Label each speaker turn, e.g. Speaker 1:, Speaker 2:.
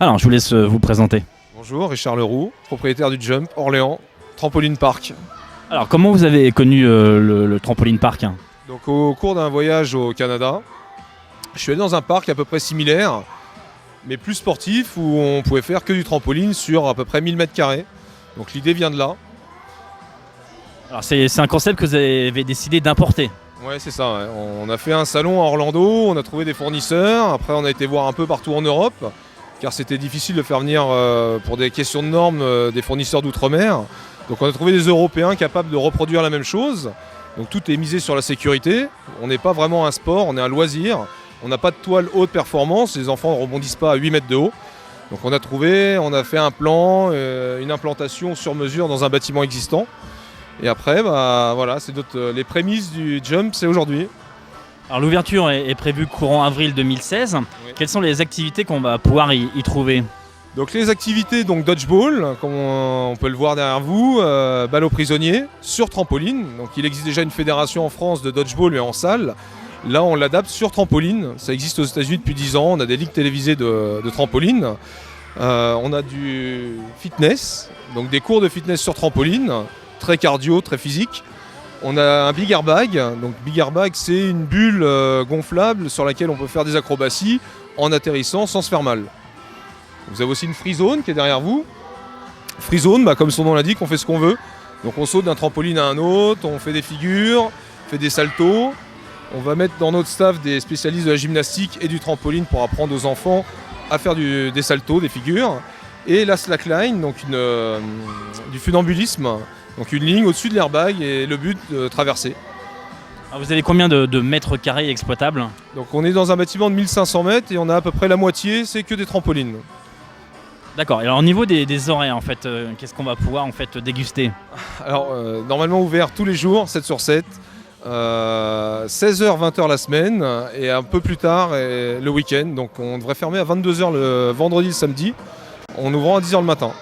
Speaker 1: Alors, je vous laisse vous présenter.
Speaker 2: Bonjour, Richard Leroux, propriétaire du Jump Orléans Trampoline Park.
Speaker 1: Alors, comment vous avez connu le trampoline park?
Speaker 2: Donc au cours d'un voyage au Canada, je suis allé dans un parc à peu près similaire, mais plus sportif, où on pouvait faire que du trampoline sur à peu près 1000 mètres carrés. Donc l'idée vient de là.
Speaker 1: Alors, c'est un concept que vous avez décidé d'importer.
Speaker 2: Ouais, c'est ça. Ouais. On a fait un salon à Orlando, on a trouvé des fournisseurs. Après, on a été voir un peu partout en Europe, car c'était difficile de faire venir, pour des questions de normes, des fournisseurs d'outre-mer. Donc on a trouvé des Européens capables de reproduire la même chose. Donc tout est misé sur la sécurité. On n'est pas vraiment un sport, on est un loisir. On n'a pas de toile haute performance, les enfants ne rebondissent pas à 8 mètres de haut. Donc on a fait un plan, une implantation sur mesure dans un bâtiment existant. Et après, voilà, les prémices du Jump, c'est aujourd'hui.
Speaker 1: Alors, l'ouverture est prévue courant avril 2016.
Speaker 2: Oui.
Speaker 1: Quelles sont les activités qu'on va pouvoir y trouver?
Speaker 2: Donc les activités, donc dodgeball, comme on peut le voir derrière vous, balle aux prisonniers, sur trampoline. Donc il existe déjà une fédération en France de dodgeball mais en salle. Là on l'adapte sur trampoline. Ça existe aux États-Unis depuis 10 ans. On a des ligues télévisées de trampoline. On a du fitness, donc des cours de fitness sur trampoline, très cardio, très physique. On a un big airbag. Donc big airbag, c'est une bulle gonflable sur laquelle on peut faire des acrobaties en atterrissant sans se faire mal. Vous avez aussi une free zone qui est derrière vous. Free zone, comme son nom l'indique, on fait ce qu'on veut. Donc on saute d'un trampoline à un autre, on fait des figures, on fait des saltos. On va mettre dans notre staff des spécialistes de la gymnastique et du trampoline pour apprendre aux enfants à faire des saltos, des figures. Et la slackline, donc du funambulisme, donc une ligne au-dessus de l'airbag et le but de traverser.
Speaker 1: Alors, vous avez combien de mètres carrés exploitables?
Speaker 2: Donc on est dans un bâtiment de 1500 mètres et on a à peu près la moitié, c'est que des trampolines.
Speaker 1: D'accord. Et alors, au niveau des horaires, en fait, qu'est-ce qu'on va pouvoir en fait déguster?
Speaker 2: Alors normalement ouvert tous les jours, 7 sur 7, 16h, 20h la semaine et un peu plus tard le week-end. Donc on devrait fermer à 22h le vendredi et le samedi. On ouvre à 10h le matin.